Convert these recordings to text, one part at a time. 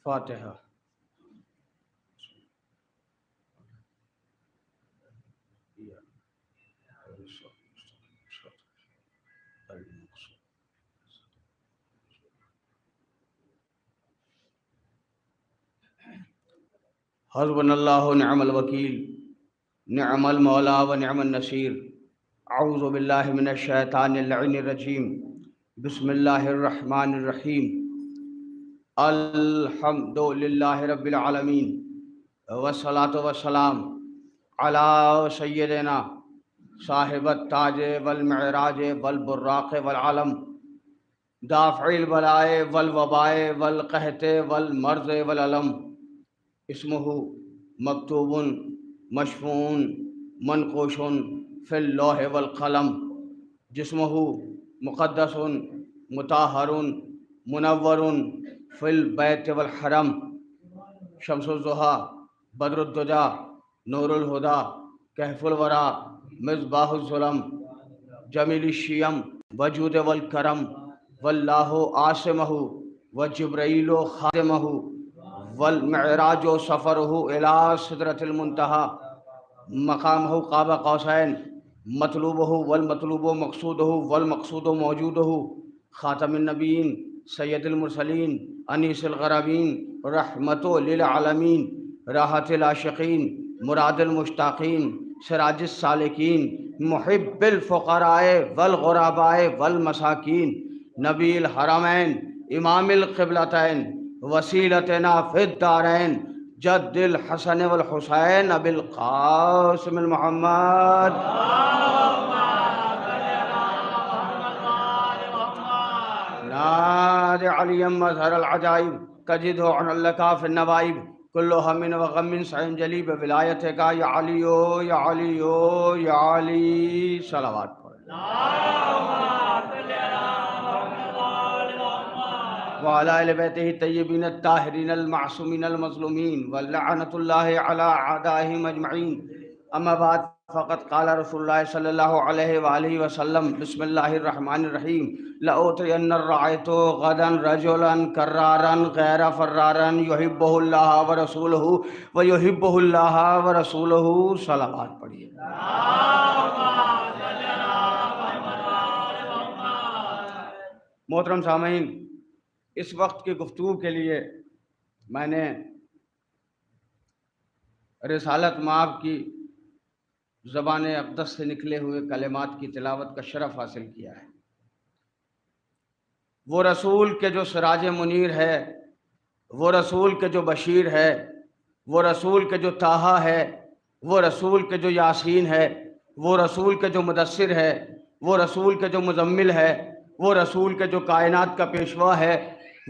فاتحہ۔ حسبنا اللہ نعم الوکیل نعم المولا و نعم النصیر۔ اعوذ باللہ من الشیطان اللعین الرجیم، بسم اللہ الرحمن الرحیم۔ الحمد للہ رب العالمین والصلاة والسلام علی سیدنا صاحب التاج والمعراج والبراق والعلم، دافع البلاء والوباء والقحط والمرض والعلم، اسمہ مکتوب مشفون منقوش فی اللوح والقلم، جسمہ مقدس مطہر منور فی البیت والحرم، شمس الضحیٰ بدر الدجیٰ نور الہدیٰ کہف الورا مصباح الظلم، جمیل الشیم وجود والکرم، واللہ عاصمہ وجبرائیل خادمہ، والمعراج سفرہ الی سدرۃ المنتہی، مقامہ قاب قوسین، مطلوبہ والمطلوب مقصودہ والمقصود موجودہ، خاتم النبیین سید المرسلین انیس الغرابین، رحمت للعالمین، راحت العاشقین، مراد المشتاقین، سراج السالکین، محب الفقراء والغرباء والمساکین، نبی الحرمین، امام القبلتین، وسیلتنا فی الدارین، جد الحسن والحسین ابی القاسم المحمد۔ ناد علی مظہر العجائب، تجدہ عن لکا فی النوائب، کل ہم وغم سعین جلی بولایت کا یا علیو یا علیو یا علی۔ صلوات پڑھیں۔ وعلی اہل بیتہ الطیبین الطاہرین المعصومین المظلومین، ولعنۃ اللہ علی اعدائہم اجمعین۔ اما بعد، فقد قال رسول اللہ صلی اللہ علیہ وآلہ وسلم، بسم اللہ الرحمن الرحیم، لأوتین الرعیت غدا رجلا کرارا غیر فرارا یحبہ اللہ ورسولہ ویحبہ اللہ ورسولہ۔ صلوات پڑھیے۔ محترم سامعین، اس وقت کی گفتگو کے لیے میں نے رسالت مآب کی زبان اقدس سے نکلے ہوئے کلمات کی تلاوت کا شرف حاصل کیا ہے۔ وہ رسول کے جو سراج منیر ہے، وہ رسول کے جو بشیر ہے، وہ رسول کے جو طٰہٰ ہے، وہ رسول کے جو یاسین ہے، وہ رسول کے جو مدثر ہے، وہ رسول کے جو مزمل ہے، وہ رسول کے جو کائنات کا پیشوا ہے،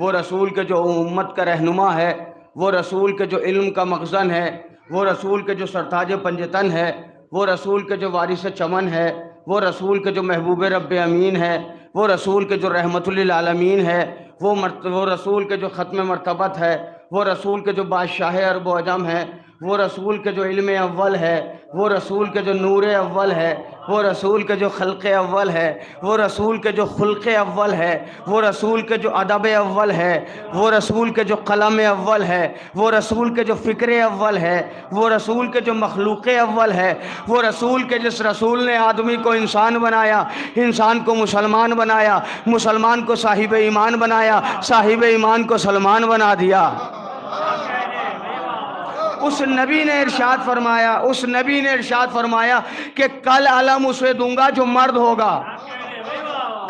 وہ رسول کے جو امت کا رہنما ہے، وہ رسول کے جو علم کا مخزن ہے، وہ رسول کے جو سرتاج پنجتن ہے، وہ رسول کے جو وارث چمن ہے، وہ رسول کے جو محبوب رب امین ہے، وہ رسول کے جو رحمت للعالمین ہے، وہ رسول کے جو ختم مرتبت ہے، وہ رسول کے جو بادشاہ عرب و عجم ہے، وہ رسول کے جو علم اول ہے، وہ رسول کے جو نور اول ہے، وہ رسول کے جو خلق اول ہے، وہ رسول کے جو خلق اول ہے، وہ رسول کے جو ادب اول ہے، وہ رسول کے جو قلم اول ہے، وہ رسول کے جو فکر اول ہے، وہ رسول کے جو مخلوق اول ہے، وہ رسول کے جس رسول نے آدمی کو انسان بنایا، انسان کو مسلمان بنایا، مسلمان کو صاحب ایمان بنایا، صاحب ایمان کو سلمان بنا دیا۔ اس نبی نے ارشاد فرمایا کہ کل علم اسے دوں گا جو مرد ہوگا،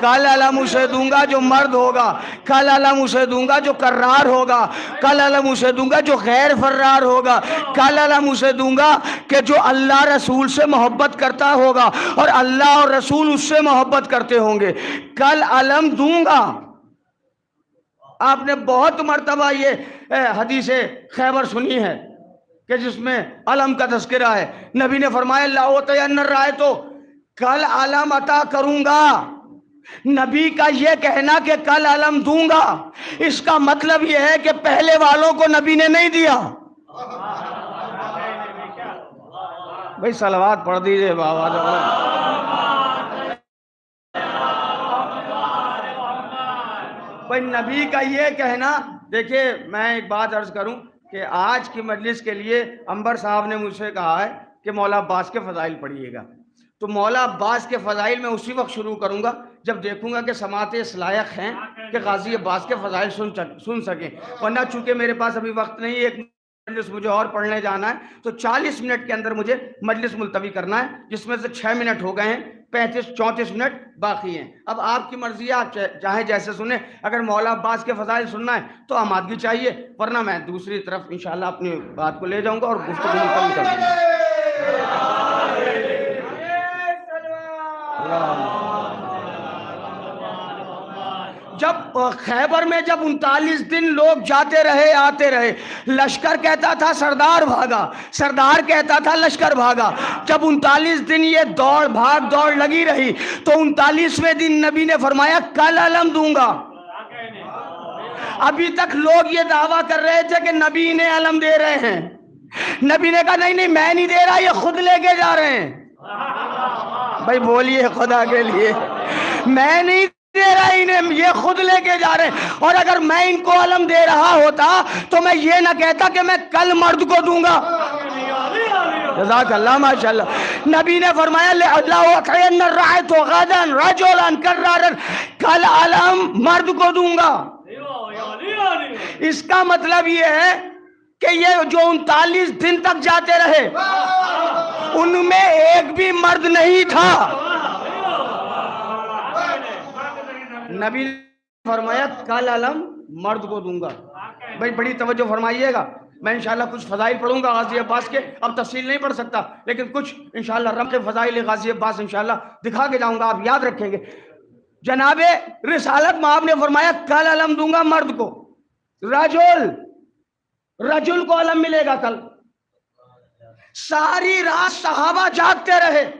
کل علم اسے دوں گا جو مرد ہوگا، کل علم اسے دوں گا جو کرار ہوگا، کل علم اسے دوں گا جو غیر فرار ہوگا، کل علم اسے دوں گا کہ جو اللہ رسول سے محبت کرتا ہوگا اور اللہ اور رسول اس سے محبت کرتے ہوں گے، کل علم دوں گا۔ آپ نے بہت مرتبہ یہ حدیث خیبر سنی ہے کہ جس میں علم کا تذکرہ ہے۔ نبی نے فرمایا لأوتین الرایۃ، کل علم عطا کروں گا۔ نبی کا یہ کہنا کہ کل علم دوں گا، اس کا مطلب یہ ہے کہ پہلے والوں کو نبی نے نہیں دیا۔ بھئی صلوات پڑھ دیجئے بابا۔ بھئی نبی کا یہ کہنا دیکھیے میں ایک بات عرض کروں کہ آج کی مجلس کے لیے انبر صاحب نے مجھ سے کہا ہے کہ مولا عباس کے فضائل پڑھیے گا، تو مولا عباس کے فضائل میں اسی وقت شروع کروں گا جب دیکھوں گا کہ سماعت اس لائق ہیں کہ غازی عباس کے فضائل سن سکیں، ورنہ چونکہ میرے پاس ابھی وقت نہیں، ایک مجلس مجھے اور پڑھنے جانا ہے، تو 40 منٹ کے اندر مجھے مجلس ملتوی کرنا ہے، جس میں سے 6 منٹ ہو گئے ہیں، 34 منٹ باقی ہیں۔ اب آپ کی مرضی ہے، آپ چاہے جیسے سنیں، اگر مولا عباس کے فضائل سننا ہے تو آمادگی چاہیے، ورنہ میں دوسری طرف انشاءاللہ اپنی بات کو لے جاؤں گا اور گفتگو مکمل کر دوں گا۔ جب خیبر میں جب 39 دن لوگ جاتے رہے آتے رہے، لشکر کہتا تھا سردار بھاگا، سردار کہتا تھا لشکر بھاگا، جب 39 دن یہ دوڑ بھاگ دوڑ لگی رہی تو 39ویں دن نبی نے فرمایا کل علم دوں گا۔ ابھی تک لوگ یہ دعویٰ کر رہے تھے کہ نبی نے علم دے رہے ہیں، نبی نے کہا نہیں میں نہیں دے رہا، یہ خود لے کے جا رہے ہیں۔ بھائی بولیے خدا کے لیے، میں نہیں دے رہا انہیں، یہ خود لے کے جا رہے ہیں، اور اگر میں ان کو علم دے رہا ہوتا تو میں یہ نہ کہتا کہ میں کل مرد کو دوں گا۔ جزاک اللہ، ماشاءاللہ۔ نبی نے فرمایا اللہ اعطین الرعیت غدا رجلا کرارا، کل علم مرد کو دوں گا۔ اس کا مطلب یہ ہے کہ یہ جو 39 دن تک جاتے رہے ان میں ایک بھی مرد نہیں تھا۔ نبی نے فرمایا کل علم مرد کو دوں گا۔ بھائی بڑی توجہ فرمائیے گا، میں انشاءاللہ کچھ فضائل پڑھوں گا غازی عباس کے، اب تفصیل نہیں پڑھ سکتا لیکن کچھ انشاءاللہ رمق فضائل غازی عباس انشاءاللہ دکھا کے جاؤں گا، آپ یاد رکھیں گے۔ جناب رسالت مآب نے فرمایا کل علم دوں گا مرد کو، رجل کو علم ملے گا کل۔ ساری رات صحابہ جاگتے رہے۔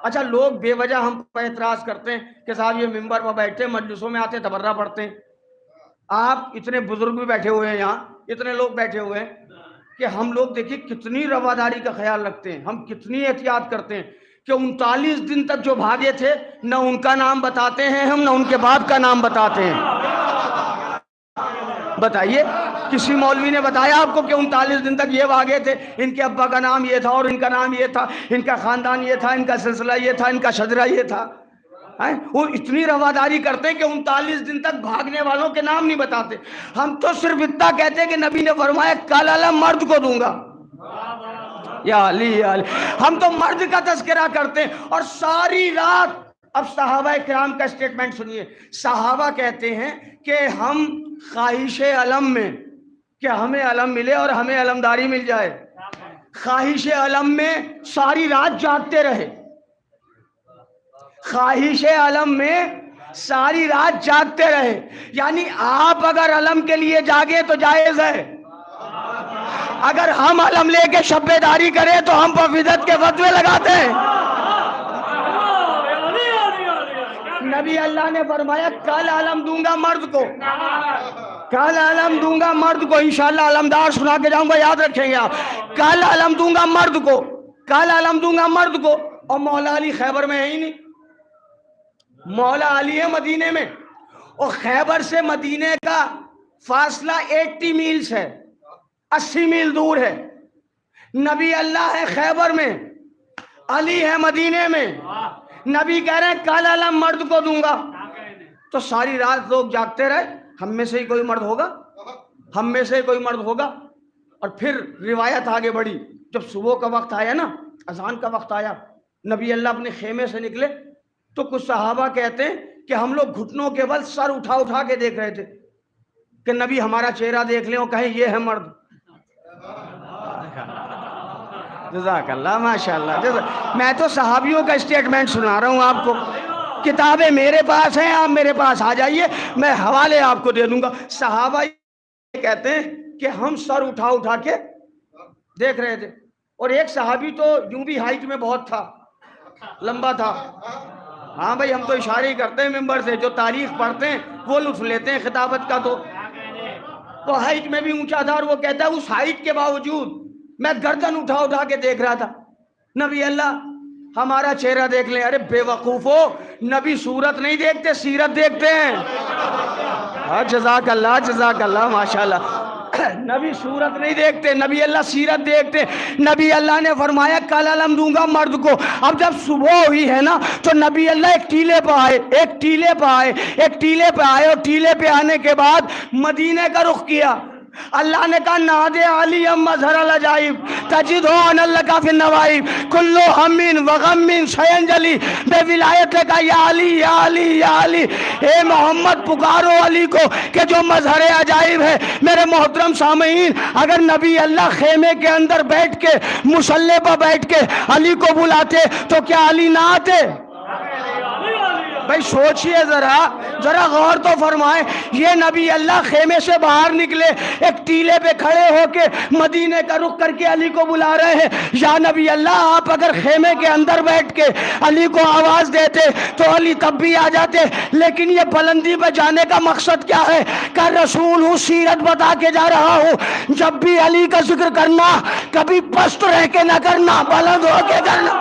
اچھا لوگ بے وجہ ہم پر اعتراض کرتے ہیں کہ صاحب یہ ممبر پر بیٹھتے مجلسوں میں آتے تبرہ پڑھتے ہیں، آپ اتنے بزرگ بھی بیٹھے ہوئے ہیں، یہاں اتنے لوگ بیٹھے ہوئے ہیں کہ ہم لوگ دیکھیں کتنی رواداری کا خیال رکھتے ہیں، ہم کتنی احتیاط کرتے ہیں کہ 39 دن تک جو بھاگے تھے نہ ان کا نام بتاتے ہیں ہم، نہ ان کے باپ کا نام بتاتے ہیں۔ بتائیے کسی مولوی نے بتایا آپ کو کہ 39 دن تک یہ بھاگے تھے، ان کے ابا کا نام یہ تھا اور ان کا نام یہ تھا، ان کا خاندان یہ تھا، ان کا سلسلہ یہ تھا، ان کا شجرہ یہ تھا؟ وہ اتنی رواداری کرتے ہیں کہ 39 دن تک بھاگنے والوں کے نام نہیں بتاتے۔ ہم تو صرف اتنا کہتے ہیں کہ نبی نے فرمایا کل علم مرد کو دوں گا۔ یا علی یا علی، ہم تو مرد کا تذکرہ کرتے ہیں۔ اور ساری رات، اب صحابہ کرام کا سٹیٹمنٹ سنیے، صحابہ کہتے ہیں کہ ہم خواہش علم میں کہ ہمیں علم ملے اور ہمیں علمداری مل جائے، خواہش علم میں ساری رات جاگتے رہے، خواہش علم میں ساری رات جاگتے رہے۔ یعنی آپ اگر علم کے لیے جاگے تو جائز ہے، اگر ہم علم لے کے شب بیداری کریں تو ہم پر بدعت کے فتوے لگاتے ہیں۔ نبی اللہ نے فرمایا کل علم دوں گا مرد کو، کل علم دوں گا مرد کو، انشاءاللہ علمدار سنا کے جاؤں گا، یاد رکھیں گے آپ، کل علم دوں گا مرد کو، کل علم دوں گا مرد کو۔ اور مولا علی خیبر میں ہے ہی نہیں، مولا علی ہے مدینے میں، اور خیبر سے مدینے کا فاصلہ 80 میلز ہے، 80 میل دور ہے۔ نبی اللہ ہے خیبر میں، علی ہے مدینے میں، نبی کہہ رہے ہیں کل علم مرد کو دوں گا۔ تو ساری رات لوگ جاگتے رہے، ہم میں سے ہی کوئی مرد ہوگا، ہم میں سے ہی کوئی مرد ہوگا۔ اور پھر روایت آگے بڑھی، جب صبح کا وقت آیا نا، اذان کا وقت آیا، نبی اللہ اپنے خیمے سے نکلے تو کچھ صحابہ کہتے ہیں کہ ہم لوگ گھٹنوں کے بل سر اٹھا اٹھا کے دیکھ رہے تھے کہ نبی ہمارا چہرہ دیکھ لیں اور کہیں یہ ہے مرد۔ جزاک اللہ، ماشاءاللہ۔ میں تو صحابیوں کا اسٹیٹمنٹ سنا رہا ہوں آپ کو، کتابیں میرے پاس ہیں، آپ میرے پاس آ جائیے، میں حوالے آپ کو دے دوں گا۔ صحابہ کہتے ہیں کہ ہم سر اٹھا اٹھا کے دیکھ رہے تھے، اور ایک صحابی تو یوں بھی ہائٹ میں بہت تھا، لمبا تھا۔ ہاں بھائی ہم تو اشارے ہی کرتے ہیں ممبر سے، جو تاریخ پڑھتے ہیں وہ لطف لیتے ہیں خطابت کا، تو ہائٹ میں بھی اونچا تھا، اور وہ کہتا ہے اس ہائٹ کے باوجود میں گردن اٹھا اٹھا کے دیکھ رہا تھا، نبی اللہ ہمارا چہرہ دیکھ لیں۔ ارے بے وقوفو، نبی صورت نہیں دیکھتے، سیرت دیکھتے ہیں۔ جزاک اللہ ماشاءاللہ. نبی صورت نہیں دیکھتے, نبی اللہ سیرت دیکھتے. نبی اللہ نے فرمایا کل علم دوں گا مرد کو. اب جب صبح ہوئی ہے نا تو نبی اللہ ایک ٹیلے پہ آئے اور ٹیلے پہ آنے کے بعد مدینے کا رخ کیا. اللہ نے کہا نادے علی مظہر العجائب تجدو ان اللہ کا فی النوائب کلو ہمین وغمین سینجلی بے ولایت کا یا علی یا علی یا علی. اے محمد پکارو علی کو کہ جو مظہر عجائب ہے. میرے محترم سامعین, اگر نبی اللہ خیمے کے اندر بیٹھ کے مصلی پر بیٹھ کے علی کو بلاتے تو کیا علی نہ آتے؟ بھائی سوچئے ذرا غور تو فرمائیں. یہ نبی اللہ خیمے سے باہر نکلے, ایک ٹیلے پہ کھڑے ہو کے مدینے کا رخ کر کے علی کو بلا رہے ہیں. یا نبی اللہ آپ اگر خیمے کے اندر بیٹھ کے علی کو آواز دیتے تو علی تب بھی آ جاتے. لیکن یہ بلندی پہ جانے کا مقصد کیا ہے؟ کہ رسول ہوں, سیرت بتا کے جا رہا ہوں. جب بھی علی کا ذکر کرنا کبھی پست رہ کے نہ کرنا, بلند ہو کے کرنا.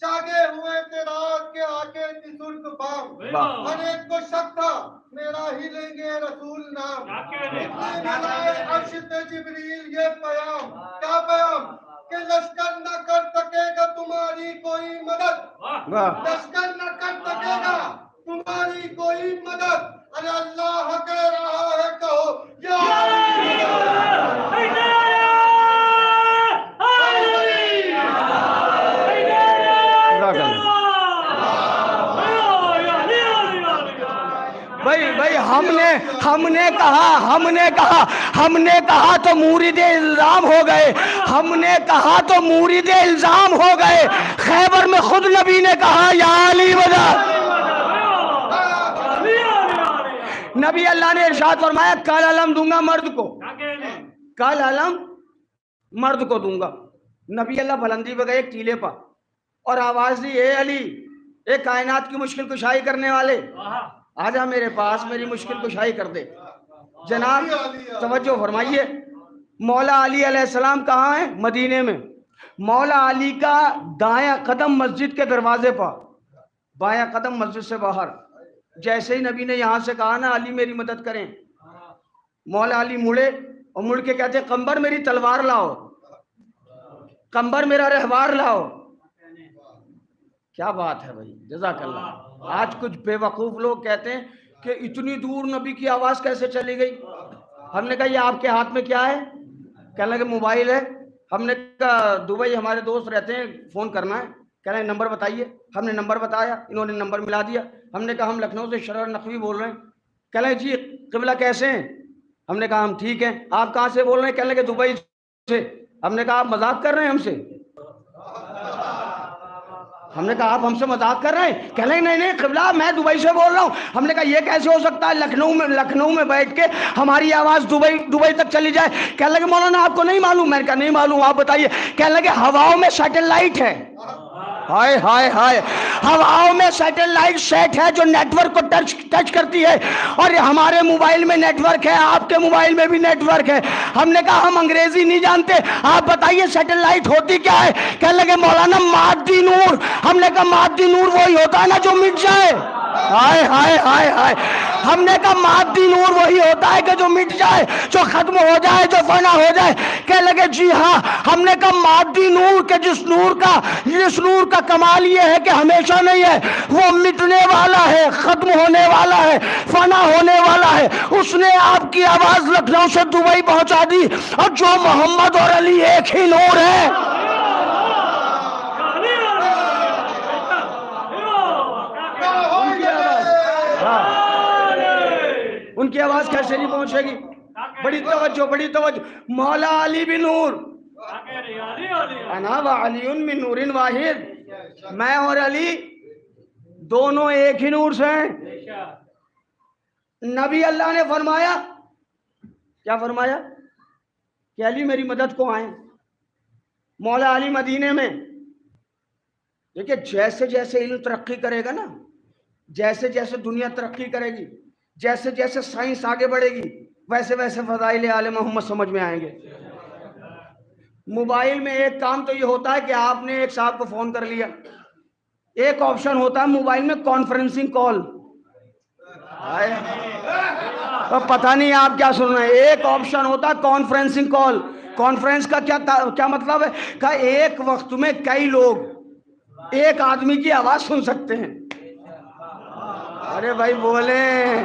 جاگے ہوئے تیرات کے آکے تسلک بام انیک کو شک تھا میرا ہی لیں گے رسول نام. اتنی بلائے عرش تے جبریل یہ پیام, کیا پیام کہ لشکر نہ کر سکے گا تمہاری کوئی مدد, لشکر نہ کر سکے گا تمہاری کوئی مدد. ارے اللہ کہہ رہا ہے کہو یا بھائی ہم نے کہا تو مورد الزام ہو گئے. ہم نے کہا تو مورد الزام ہو گئے. خیبر میں خود نبی نے کہا یا علی مدد. نبی اللہ نے ارشاد فرمایا کل علم دوں گا مرد کو, کل علم مرد کو دوں گا. نبی اللہ بلندی پہ گئے ایک ٹیلے پر اور آواز دی اے علی, اے کائنات کی مشکل کشائی کرنے والے, آجا میرے پاس میری مشکل کشائی کر دے. جناب توجہ فرمائیے, مولا علی علیہ السلام کہاں ہیں؟ مدینے میں. مولا علی کا دایاں قدم مسجد کے دروازے پر, بایاں قدم مسجد سے باہر. جیسے ہی نبی نے یہاں سے کہا نا علی میری مدد کریں, مولا علی مڑے اور مڑ کے کہتے قمبر میری تلوار لاؤ, قمبر میرا رہوار لاؤ. کیا بات ہے بھائی, جزاک اللہ. آج کچھ بے وقوف لوگ کہتے ہیں کہ اتنی دور نبی کی آواز کیسے چلی گئی. ہم نے کہا یہ آپ کے ہاتھ میں کیا ہے؟ کہنے لگے موبائل ہے. ہم نے کہا دبئی ہمارے دوست رہتے ہیں, فون کرنا ہے. کہنے لگے نمبر بتائیے. ہم نے نمبر بتایا, انہوں نے نمبر ملا دیا. ہم نے کہا ہم لکھنؤ سے شرر نقوی بول رہے ہیں. کہنے لگے جی قبلہ کیسے ہیں؟ ہم نے کہا ہم ٹھیک ہیں. آپ کہاں سے بول رہے ہیں؟ کہنے لگے دبئی سے. ہم نے کہا آپ مذاق کر رہے ہیں ہم سے؟ ہم نے کہا آپ ہم سے مذاق کر رہے ہیں؟ کہنے لگے نہیں قبلہ میں دبئی سے بول رہا ہوں. ہم نے کہا یہ کیسے ہو سکتا ہے لکھنؤ میں بیٹھ کے ہماری آواز دبئی تک چلی جائے. کہنے لگے مولانا آپ کو نہیں معلوم. میں نے کہا نہیں معلوم, آپ بتائیے. کہنے لگے ہواؤں میں سیٹلائٹ ہے. ہائے ہائے ہائے, ہواؤں میں سیٹلائٹ سیٹ ہے جو نیٹ ورک کو ٹچ کرتی ہے, اور ہمارے موبائل میں نیٹ ورک ہے, آپ کے موبائل میں بھی نیٹ ورک ہے. ہم نے کہا ہم انگریزی نہیں جانتے, آپ بتائیے سیٹلائٹ ہوتی کیا ہے؟ کہنے لگے مولانا مادی نور. ہم نے کہا مادی نور وہی ہوتا ہے نا جو مٹ جائے. ہائے ہائے ہائے ہائے. ہم نے کہا مادی نور وہی ہوتا ہے کہ جو مٹ جائے, جو ختم ہو جائے, جو فنا ہو جائے. کہنے لگے جی ہاں. ہم نے کہا مادی نور کے جس نور کا کمال یہ ہے کہ ہمیشہ نہیں ہے, وہ مٹنے والا ہے, ختم ہونے والا ہے, فنا ہونے والا ہے. اس نے آپ کی آواز لکھنؤ سے دبئی پہنچا دی, اور جو محمد اور علی ایک ہی نور ہے. ان کی آواز کیسے نہیں پہنچے گی؟ بڑی توجہ. مولا علی بن نور, انا و علی من نور واحد. میں اور علی دونوں ایک ہی نور سے ہیں. نبی اللہ نے فرمایا, کیا فرمایا؟ کہ علی میری مدد کو آئیں. مولا علی مدینے میں. دیکھیں جیسے جیسے علم ترقی کرے گا نا, جیسے جیسے دنیا ترقی کرے گی، جیسے جیسے سائنس آگے بڑھے گی، ویسے ویسے فضائل آل محمد سمجھ میں آئیں گے۔ موبائل میں ایک کام تو یہ ہوتا ہے کہ آپ نے ایک صاحب کو فون کر لیا، ایک آپشن ہوتا ہے موبائل میں کانفرنسنگ کال، پتہ نہیں آپ کیا سن رہے ہیں، ایک آپشن ہوتا ہے کانفرنسنگ کال۔ کانفرنس کا کیا مطلب ہے کہ ایک وقت میں کئی لوگ ایک آدمی کی آواز سن سکتے ہیں۔ ارے بھائی بولیں،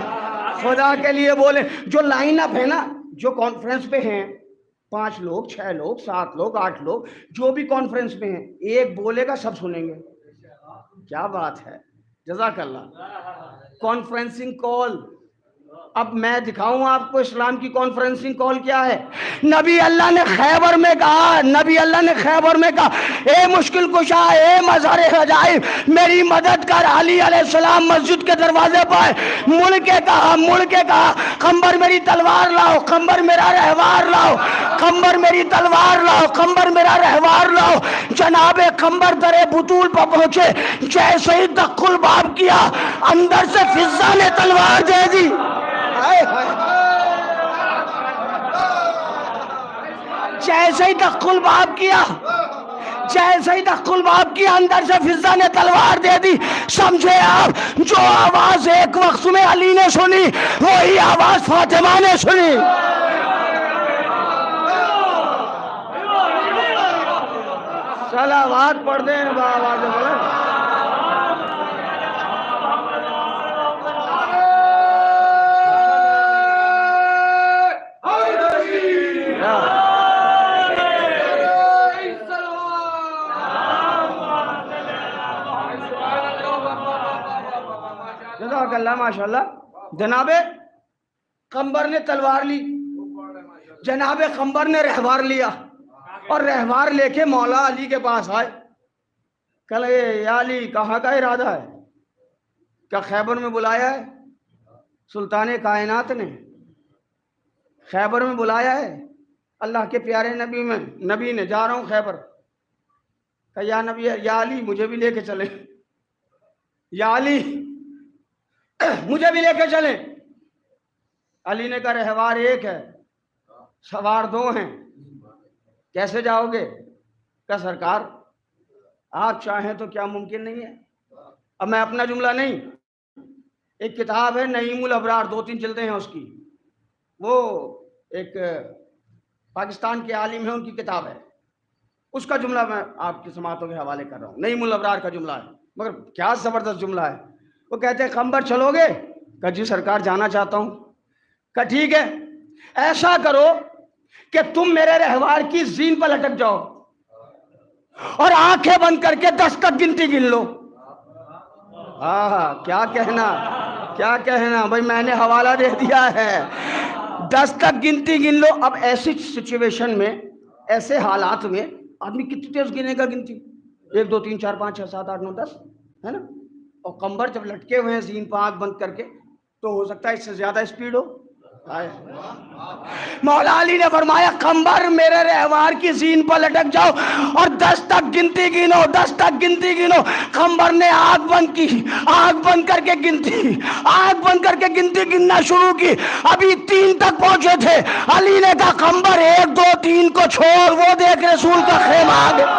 خدا کے لیے بولیں۔ جو لائن اپ ہے نا، جو کانفرنس پہ ہیں، 5 لوگ 6 لوگ 7 لوگ 8 لوگ جو بھی کانفرنس میں ہیں، ایک بولے گا سب سنیں گے۔ کیا بات ہے، جزاک اللہ۔ کانفرنسنگ کال، اب میں دکھاؤں آپ کو اسلام کی کانفرنسنگ کال کیا ہے۔ نبی اللہ نے خیبر میں کہا، اے مشکل کشا، اے مظہر عجائب، میری مدد کر۔ علی علیہ السلام مسجد کے دروازے پر مڑ کے کہا قمبر میری تلوار لاؤ، قمبر میرا رہوار لاؤ، قمبر میری تلوار لاؤ، قمبر میرا رہوار لاؤ۔ جناب قمبر در بطول پر پہنچے، جیسے ہی دق الباب کیا، اندر سے فضہ نے تلوار دے دی۔ جیسے ہی دق الباب کیا، اندر سے فضہ نے تلوار دے دی۔ سمجھے آپ، جو آواز ایک وقت میں علی نے سنی، وہی آواز فاطمہ نے سنی۔ صلوات پڑھ دیں بآواز بلند۔ جزاک اللہ، ماشاءاللہ۔ جناب قمبر نے تلوار لی، جناب قمبر نے رہوار لیا، اور رہوار لے کے مولا علی کے پاس آئے۔ کہا یا علی، کہاں کا ارادہ ہے؟ کیا خیبر میں بلایا ہے؟ سلطان کائنات نے خیبر میں بلایا ہے، اللہ کے پیارے نبی نے، جا رہا ہوں خیبر۔ کہا یا نبی، یا علی مجھے بھی لے کے چلیں، یا علی مجھے بھی لے کے چلیں۔ علی نے کہا رہوار ایک ہے، سوار 2 ہیں، کیسے جاؤ گے؟ کہا سرکار آپ چاہیں تو کیا ممکن نہیں ہے۔ اب میں اپنا جملہ نہیں، ایک کتاب ہے نعیم الابرار، 2-3 جلدیں ہیں اس کی، وہ ایک پاکستان کے عالم ہیں، ان کی کتاب ہے، اس کا جملہ میں آپ کی سماعتوں کے حوالے کر رہا ہوں۔ نعیم الابرار کا جملہ ہے، مگر کیا زبردست جملہ ہے۔ وہ کہتے ہیں قمبر چلو گے؟ کہا جی سرکار جانا چاہتا ہوں۔ کہا ٹھیک ہے، ایسا کرو کہ تم میرے رہوار کی زین پر لٹک جاؤ اور آنکھیں بند کر کے 10 تک گنتی گن لو۔ کیا کہنا بھائی، میں نے حوالہ دے دیا ہے، 10 تک گنتی گن لو۔ اب ایسی سچویشن میں، ایسے حالات میں آدمی کتنی تیز گنے گا گنتی؟ 1 2 3 4 5 6 7 8 9 10، ہے نا؟ اور قمبر جب لٹکے ہوئے ہیں زین پر آنکھ بند کر کے، تو ہو سکتا ہے اس سے زیادہ اسپیڈ ہو۔ مولا علی نے فرمایا قمبر میرے رہوار کی زین پر لٹک جاؤ اور 10 تک گنتی گنو، 10 تک گنتی گنو۔ قمبر نے آنکھ بند کی، آنکھ بند کر کے گنتی گننا شروع کی۔ ابھی 3 تک پہنچے تھے، علی نے کہا قمبر 1 2 3 کو چھوڑ، وہ دیکھ رسول کا خیمہ آ گیا۔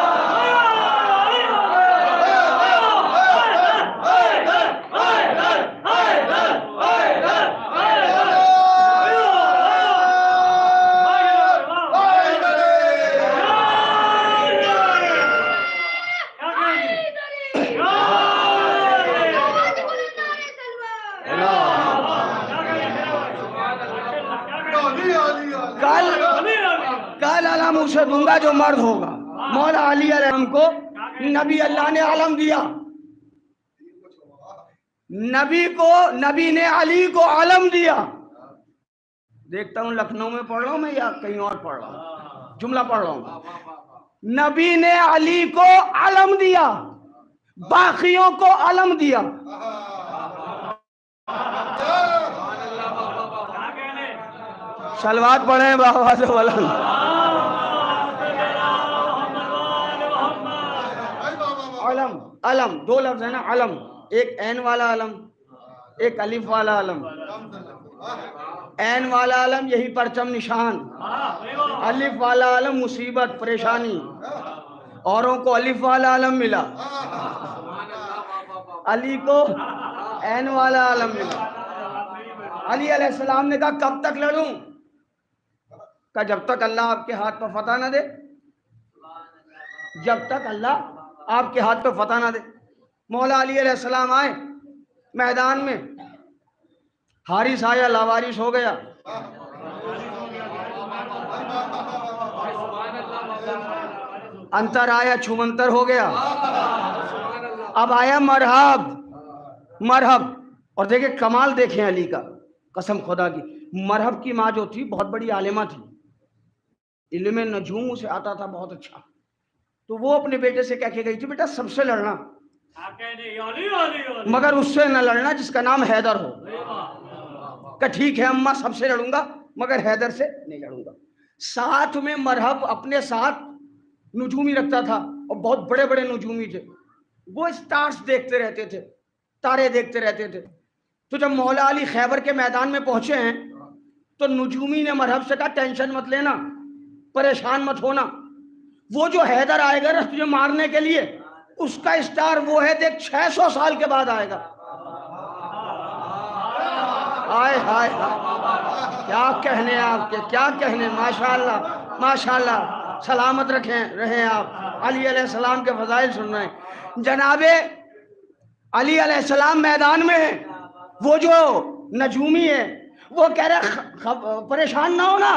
کل علم اسے دوں گا جو مرد ہوگا۔ مولا علی علیہ السلام کو نبی اللہ نے علم دیا، نبی نے علی کو علم دیا۔ دیکھتا ہوں لکھنؤ میں پڑھ رہا ہوں میں یا کہیں اور پڑھ رہا ہوں، جملہ پڑھ رہا ہوں۔ نبی نے علی کو علم دیا، باقیوں کو علم دیا۔ صلوات پڑھیں بآواز بلند۔ علم 2 لفظ ہے نا، علم، ایک عین والا علم، ایک الف والا علم، عین والا علم یہی پرچم نشان، الف والا علم مصیبت پریشانی، اوروں کو الف والا علم ملا، علی کو عین والا علم ملا۔ علی علیہ السلام نے کہا کب تک لڑوں؟ کہا جب تک اللہ آپ کے ہاتھ پہ فتح نہ دے، جب تک اللہ آپ کے ہاتھ پہ فتح نہ دے۔ مولا علی علیہ السلام آئے میدان میں، حارث آیا لاوارث ہو گیا، انتر آیا چھمنتر ہو گیا، اب آیا مرحب مرحب۔ اور دیکھیں کمال دیکھیں علی کا، قسم خدا کی، مرحب کی ماں جو تھی بہت بڑی عالمہ تھی، علم نجوم اسے آتا تھا بہت اچھا، تو وہ اپنے بیٹے سے کہہ کے گئی تھی بیٹا سب سے لڑنا مگر اس سے نہ لڑنا جس کا نام حیدر ہو۔ کہ ٹھیک ہے اماں سب سے لڑوں گا مگر حیدر سے نہیں لڑوں گا۔ ساتھ میں مرحب اپنے ساتھ نجومی رکھتا تھا اور بہت بڑے بڑے نجومی تھے، وہ سٹارز دیکھتے رہتے تھے، تارے دیکھتے رہتے تھے۔ تو جب مولا علی خیبر کے میدان میں پہنچے ہیں تو نجومی نے مرحب سے کہا ٹینشن مت لینا، پریشان مت ہونا، وہ جو حیدر آئے گا نا تجھے مارنے کے لیے اس کا اسٹار وہ ہے، دیکھ 600 سال کے بعد آئے گا۔ آئے ہائے ہائے، کیا کہنے آپ کے، کیا کہنے، ماشاءاللہ ماشاءاللہ، سلامت رہیں آپ، علی علیہ السلام کے فضائل سن رہے ہیں۔ جناب علی علیہ السلام میدان میں ہیں، وہ جو نجومی ہے وہ کہہ رہے پریشان نہ ہونا،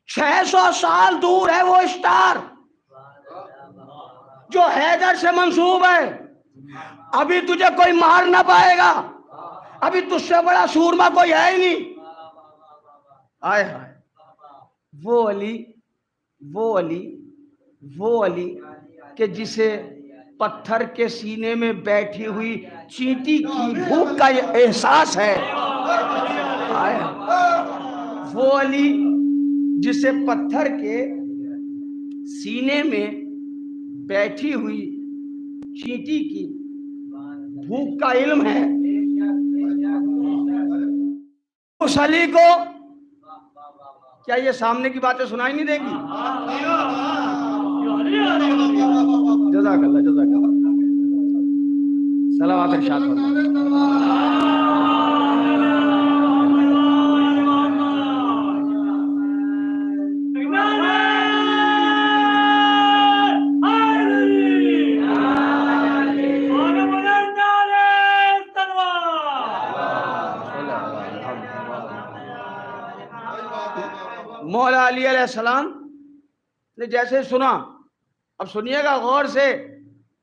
600 سال دور ہے وہ اسٹار جو حیدر سے منسوب ہے، ابھی تجھے کوئی مار نہ پائے گا، ابھی تجھ سے بڑا سورما کوئی ہے ہی نہیں۔ آئے ہائے، وہ علی وہ علی وہ علی کہ جسے پتھر کے سینے میں بیٹھی ہوئی چینٹی کی بھوک کا احساس ہے، وہ علی جسے پتھر کے سینے میں بیٹھی ہوئی چینٹی کی بھوک کا علم ہے، اس علی کو کیا یہ سامنے کی باتیں سنائی نہیں دیں گی؟ جزاک اللہ جزاک اللہ، صلوات ارشاد فرمائیں۔ مولا علی علیہ السلام نے جیسے سنا، اب سنیے گا غور سے،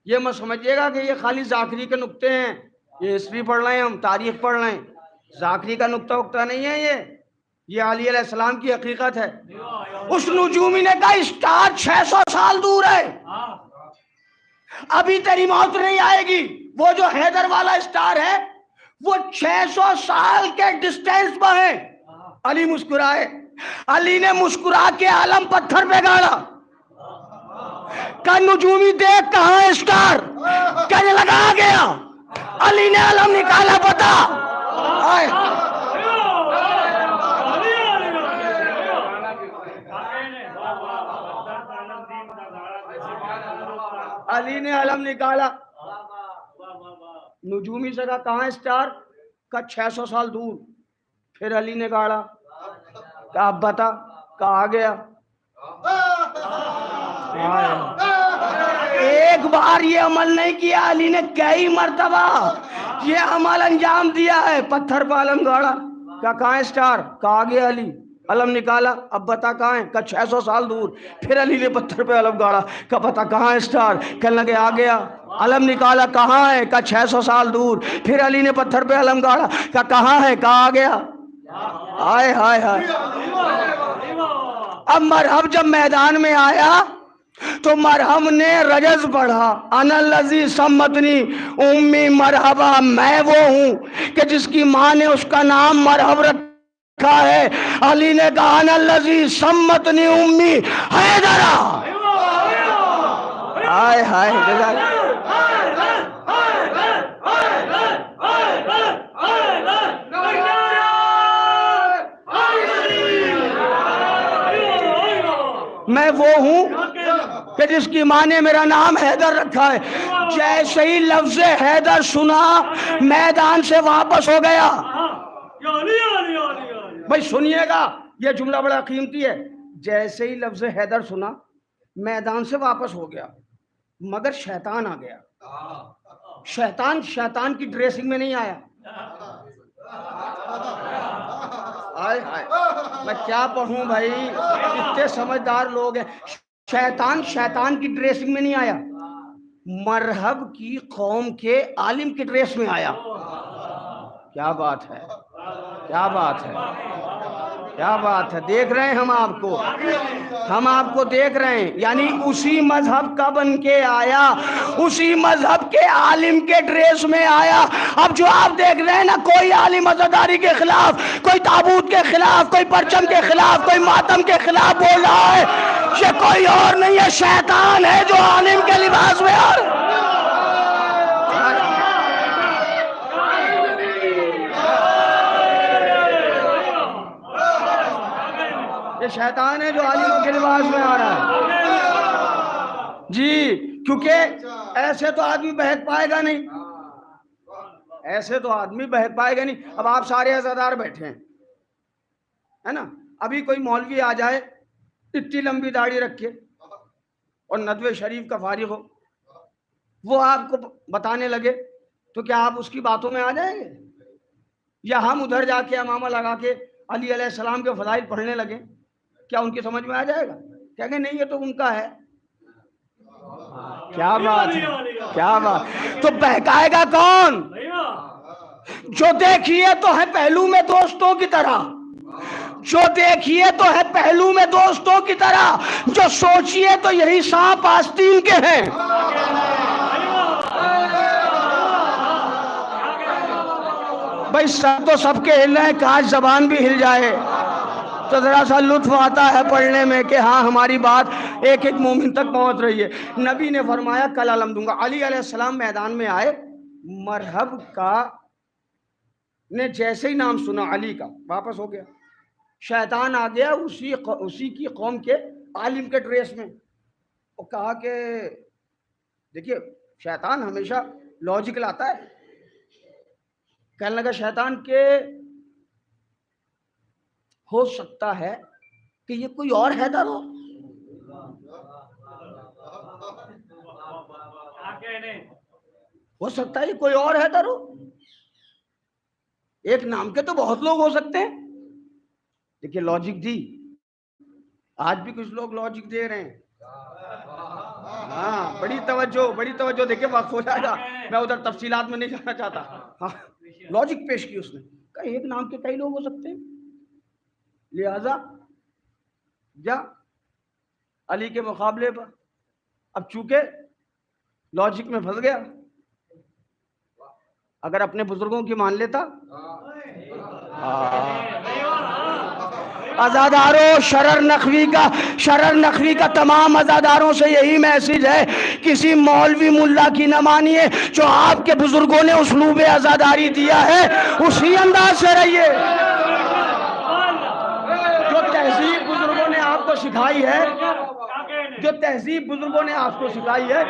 یہ مت سمجھیے گا کہ یہ خالی ذاکری کے نکتے ہیں، یہ ہسٹری پڑھ رہے ہیں ہم، تاریخ پڑھ رہے ہیں، ذاکری کا نکتہ اکتہ نہیں ہے یہ علی علیہ السلام کی حقیقت ہے۔ اس نجومی نے کہا اسٹار 600 سال دور ہے، ابھی تیری موت نہیں آئے گی، وہ جو حیدر والا اسٹار ہے وہ 600 سال کے ڈسٹینس میں ہے۔ علی مسکرائے، علی نے مسکرا کے علم پتھر پہ گاڑا، کہ نجومی دیکھ کہاں اسٹار، کہنے لگا آ گیا، علی نے علم نکالا، پتا علی نے علم نکالا، نجومی سے کہا کہاں اسٹار، کہا 600 سال دور، پھر علی نے گاڑا، کہا اب بتا، کہا آ گیا۔ ایک بار یہ عمل نہیں کیا علی نے، کئی مرتبہ یہ عمل انجام دیا ہے، پتھر پہ علم گاڑا، کہاں اسٹار، کہا آ گیا علی، علم نکالا، اب بتا کہاں ہے، کہا 600 سال دور، پھر علی نے پتھر پہ علم گاڑا، کہا بتا کہاں اسٹار، کہنے لگے آ گیا، علم نکالا، کہاں ہے، کہا 600 سال دور، پھر علی نے پتھر پہ علم گاڑا، کہا کہاں ہے، کہا آ گیا۔ آئے ہائے ہائے، اب مرحب جب میدان میں آیا تو مرحب نے رجز پڑھا، انا الذی سمتنی امی مرحبا، میں وہ ہوں کہ جس کی ماں نے اس کا نام مرحب رکھا ہے۔ علی نے کہا انا الذی سمتنی امی حیدرہ۔ آئے ہائے، میں وہ ہوں کہ جس کی ماں نے میرا نام حیدر رکھا ہے. جیسے ہی لفظ حیدر سنا میدان سے واپس ہو گیا. بھائی سنیے گا یہ جملہ بڑا قیمتی ہے. جیسے ہی لفظ حیدر سنا میدان سے واپس ہو گیا مگر شیطان آ گیا. شیطان کی ڈریسنگ میں نہیں آیا. میں کیا پڑھوں بھائی, اتنے سمجھدار لوگ ہیں. شیطان کی ڈریسنگ میں نہیں آیا, مرحب کی قوم کے عالم کی ڈریس میں آیا. کیا بات ہے, کیا بات ہے, کیا بات ہے. دیکھ رہے ہیں ہم آپ کو دیکھ رہے ہیں. یعنی اسی مذہب کا بن کے آیا, اسی مذہب کے عالم کے ڈریس میں آیا. اب جو آپ دیکھ رہے ہیں نا, کوئی عالم عزاداری کے خلاف, کوئی تابوت کے خلاف, کوئی پرچم کے خلاف, کوئی ماتم کے خلاف بول رہا ہے, یہ کوئی اور نہیں ہے, شیطان ہے جو عالم کے لباس میں آ. یہ شیطان ہے جو عالموں کے لباس میں آ رہا ہے جی. کیونکہ ایسے تو آدمی بہک پائے گا نہیں, ایسے تو آدمی بہک پائے گا نہیں. اب آپ سارے عزادار بیٹھے ہیں ہے نا, ابھی کوئی مولوی آ جائے اتنی لمبی داڑھی رکھے اور ندوے شریف کا فارغ ہو, وہ آپ کو بتانے لگے تو کیا آپ اس کی باتوں میں آ جائیں گے؟ یا ہم ادھر جا کے امامہ لگا کے علی علیہ السلام کے فضائل پڑھنے لگے, کیا ان کی سمجھ میں آ جائے گا؟ کہیں گے نہیں یہ تو ان کا ہے. کیا بات ہے, کیا بات. تو بہکائے گا کون؟ جو دیکھیے تو ہے پہلو میں دوستوں کی طرح, جو دیکھیے تو ہے پہلو میں دوستوں کی طرح, جو سوچیے تو یہی سانپ آستین کے ہیں. بھائی سب تو سب کے ہل رہے ہیں, کاش زبان بھی ہل جائے تو ذرا سا لطف آتا ہے پڑھنے میں کہ ہاں ہماری بات ایک ایک مومن تک پہنچ رہی ہے. نبی نے فرمایا کل علم دوں گا. علی علیہ السلام میدان میں آئے, مرحب کا نے جیسے ہی نام سنا علی کا واپس ہو گیا. شیطان آ گیا اسی کی قوم کے عالم کے ڈریس میں, اور کہا کہ دیکھیے شیطان ہمیشہ لاجیکل آتا ہے. کہنے لگا شیطان کہ ہو سکتا ہے کہ یہ کوئی اور حیدر ہو. ہو سکتا ہے یہ کوئی اور حیدر ہو, ایک نام کے تو بہت لوگ ہو سکتے ہیں. دیکھیے لاجک دی, آج بھی کچھ لوگ لاجک دے رہے ہیں. ہاں بڑی توجہ. دیکھیں وقت ہو جائے گا, میں ادھر تفصیلات میں نہیں جانا چاہتا. ہاں لاجک پیش کی اس نے, کہ ایک نام کے کئی لوگ ہو سکتے ہیں, لہذا جا علی کے مقابلے پر. اب چونکہ لاجک میں پھنس گیا, اگر اپنے بزرگوں کی مان لیتا. عزاداروں, شرر نخوی کا تمام عزاداروں سے یہی میسج ہے, کسی مولوی ملا کی نہ مانیے. جو آپ کے بزرگوں نے اسلوب عزاداری دیا ہے اسی انداز سے رہیے. جو تہذیب بزرگوں نے آپ کو سکھائی ہے, جو تہذیب بزرگوں نے آپ کو سکھائی ہے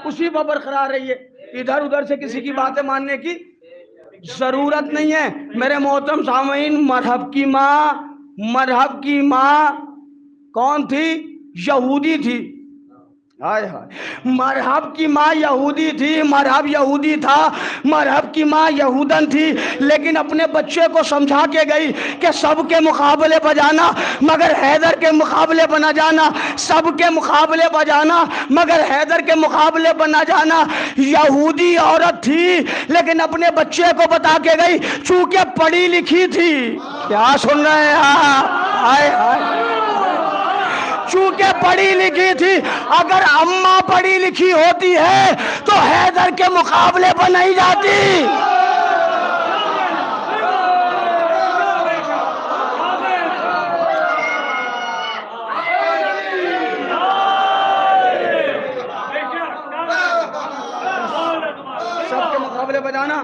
اسی پر برقرار رہیے. ادھر ادھر سے کسی کی باتیں ماننے کی ضرورت نہیں ہے. میرے محترم سامعین, مرحب کی ماں کون تھی؟ یہودی تھی. ہائے ہائے, مرحب کی ماں یہودی تھی, مرحب یہودی تھا, مرحب کی ماں یہودن تھی, لیکن اپنے بچے کو سمجھا کے گئی کہ سب کے مقابلے بجانا مگر حیدر کے مقابلے بنا جانا, سب کے مقابلے بجانا مگر حیدر کے مقابلے بنا جانا. یہودی عورت تھی لیکن اپنے بچے کو بتا کے گئی چونکہ پڑھی لکھی تھی. کیا سن رہے ہیں آپ؟ ہائے ہائے, چونکہ پڑھی لکھی تھی. اگر اماں پڑھی لکھی ہوتی ہے تو حیدر کے مقابلے پر نہیں جاتی. سب کے مقابلے پر جانا.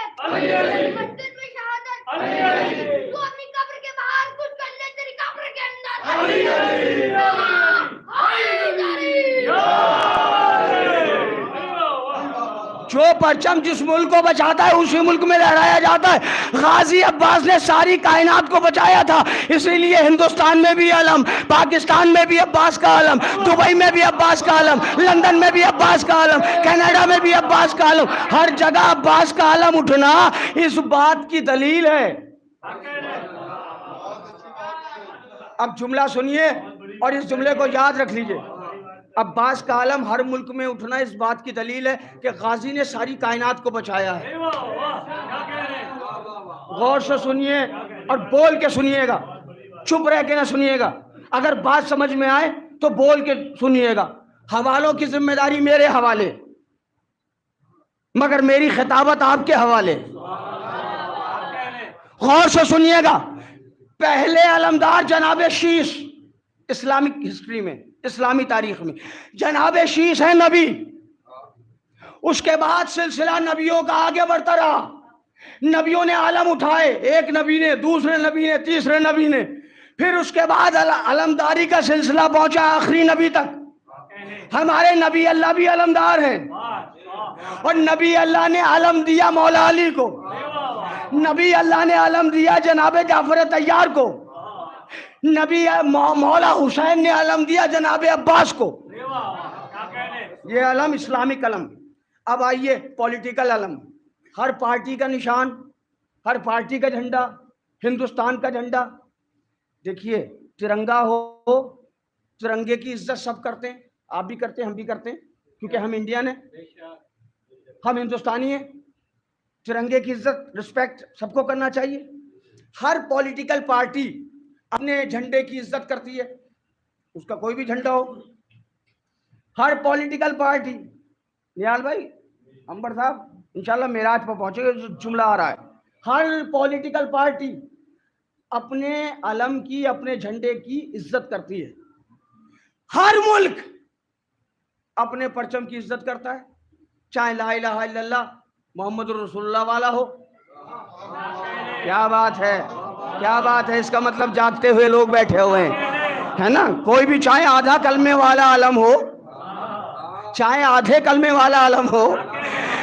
Ali جو پرچم جس ملک کو بچاتا ہے اسی ملک میں لہرایا جاتا ہے. غازی عباس نے ساری کائنات کو بچایا تھا, اسی لیے ہندوستان میں بھی علم, پاکستان میں بھی عباس کا علم, دبئی میں بھی عباس کا علم, لندن میں بھی عباس کا علم, کینیڈا میں بھی عباس کا علم, ہر جگہ عباس کا علم اٹھنا اس بات کی دلیل ہے. اب جملہ سنیے اور اس جملے کو یاد رکھ لیجئے. عباس کا علم ہر ملک میں اٹھنا اس بات کی دلیل ہے کہ غازی نے ساری کائنات کو بچایا ہے. غور سے سنیے اور بول کے سنیے گا, چپ رہ کے نہ سنیے گا. اگر بات سمجھ میں آئے تو بول کے سنیے گا. حوالوں کی ذمہ داری میرے حوالے, مگر میری خطابت آپ کے حوالے. غور سے سنیے گا. پہلے علمدار جناب شیش, اسلامک ہسٹری میں, اسلامی تاریخ میں جناب شیش ہے نبی. اس کے بعد سلسلہ نبیوں کا آگے بڑھتا رہا. نبیوں نے علم اٹھائے, ایک نبی نے, دوسرے نبی نے, تیسرے نبی نے, پھر اس کے بعد علمداری کا سلسلہ پہنچا آخری نبی تک. ہمارے نبی اللہ بھی علمدار ہیں, اور نبی اللہ نے علم دیا مولا علی کو, نبی اللہ نے علم دیا جناب جعفر طیار کو, نبی مولا حسین نے علم دیا جناب عباس کو. یہ علم اسلامک علم. اب آئیے پولیٹیکل علم. ہر پارٹی کا نشان, ہر پارٹی کا جھنڈا, ہندوستان کا جھنڈا. دیکھیے ترنگا ہو, ترنگے کی عزت سب کرتے ہیں, آپ بھی کرتے ہیں, ہم بھی کرتے ہیں, کیونکہ ہم انڈین ہیں, ہم ہندوستانی ہیں. ترنگے کی عزت, رسپیکٹ سب کو کرنا چاہیے. ہر پولیٹیکل پارٹی اپنے جھنڈے کی عزت کرتی ہے, اس کا کوئی بھی جھنڈا ہو. ہر پولیٹیکل پارٹی, نیال بھائی, امبر صاحب انشاءاللہ معراج پر پہنچے گا, جملہ آ رہا ہے. ہر پولیٹیکل پارٹی اپنے علم کی, اپنے جھنڈے کی عزت کرتی ہے. ہر ملک اپنے پرچم کی عزت کرتا ہے, چاہے لا الہ الا اللہ محمد رسول اللہ والا ہو. کیا بات ہے, کیا بات ہے. اس کا مطلب جاگتے ہوئے لوگ بیٹھے ہوئے ہیں, ہے نا. کوئی بھی چاہے آدھا کلمے والا علم ہو, چاہے آدھے کلمے والا علم ہو,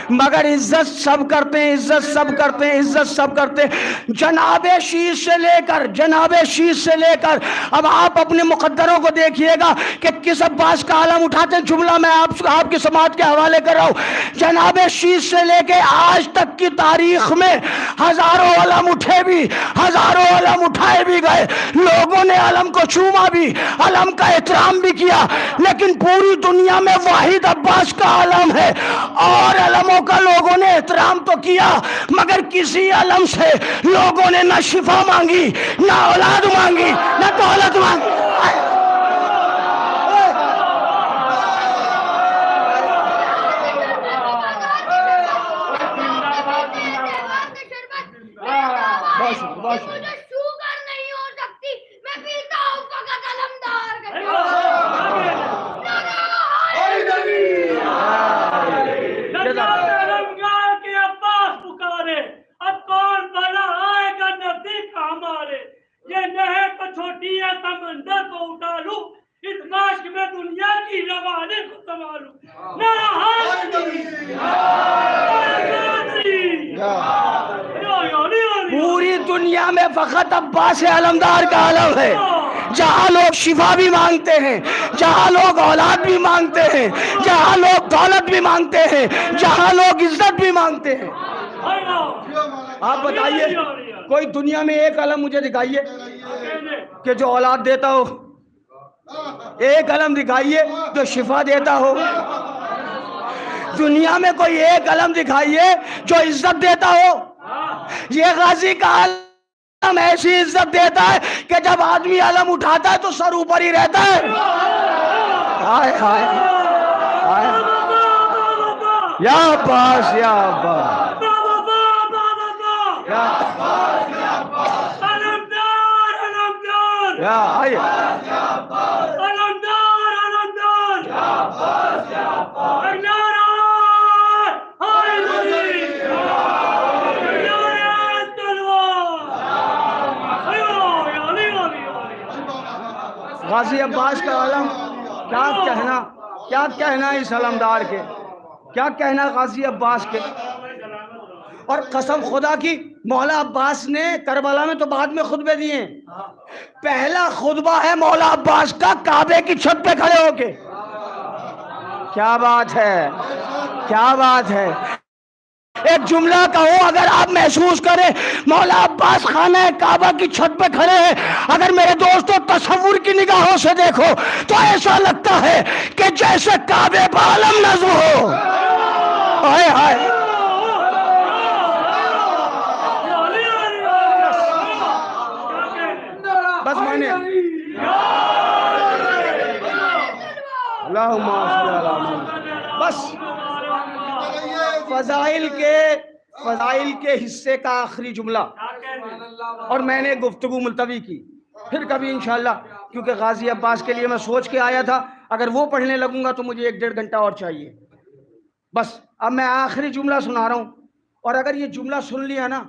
مگر عزت سب کرتے ہیں, عزت سب کرتے ہیں, عزت سب کرتے ہیں. جناب شیش سے لے کر, جناب شیش سے لے کر اب آپ اپنے مقدروں کو دیکھیے گا کہ کس عباس کا علم اٹھاتے ہیں. جملہ میں آپ کی سماعت کے حوالے کر رہا ہوں. جناب شیش سے لے کے آج تک کی تاریخ میں ہزاروں علم اٹھے بھی, ہزاروں علم اٹھائے بھی گئے, لوگوں نے علم کو چوما بھی, علم کا احترام بھی کیا, لیکن پوری دنیا میں واحد عباس کا علم ہے. اور علموں کا لوگوں نے احترام تو کیا, مگر کسی علم سے لوگوں نے نہ شفا مانگی, نہ اولاد مانگی, نہ دولت مانگی. پوری دنیا میں فقط عباس علمدار کا علم ہے. جہاں لوگ شفا بھی مانگتے ہیں, جہاں لوگ اولاد بھی مانگتے ہیں, جہاں لوگ دولت بھی مانگتے ہیں, جہاں لوگ عزت بھی مانگتے ہیں. آپ بتائیے کوئی دنیا میں ایک علم مجھے دکھائیے کہ جو اولاد دیتا ہو, ایک علم دکھائیے جو شفا دیتا ہو. دنیا میں کوئی ایک علم دکھائیے جو عزت دیتا ہو. یہ غازی کا علم ایسی عزت دیتا ہے کہ جب آدمی علم اٹھاتا ہے تو سر اوپر ہی رہتا ہے. ہائے ہائے ہائے, یا عباس, یا عباس, یا آئیے. غازی عباس کا علم, کیا کہنا اس علمدار کے, کیا کہنا غازی عباس کے. اور قسم خدا کی مولا عباس نے کربلا میں تو بعد میں خطبے دیے ہیں. پہلا خطبہ ہے مولا عباس کا کعبے کی چھت پہ کھڑے ہو کے. کیا بات ہے, کیا بات ہے. ایک جملہ کہو اگر آپ محسوس کریں مولا عباس خانہ کعبہ کی چھت پہ کھڑے ہیں, اگر میرے دوستوں تصور کی نگاہوں سے دیکھو تو ایسا لگتا ہے کہ جیسے کعبے پر علم نصب ہو. ہائے ہائے, بس میں نے اللہم صل علی محمد. بس فضائل کے حصے کا آخری جملہ, اور میں نے گفتگو ملتوی کی. پھر کبھی انشاءاللہ, کیونکہ غازی عباس کے لیے میں سوچ کے آیا تھا, اگر وہ پڑھنے لگوں گا تو مجھے 1-1.5 گھنٹہ اور چاہیے. بس اب میں آخری جملہ سنا رہا ہوں, اور اگر یہ جملہ سن لیا نا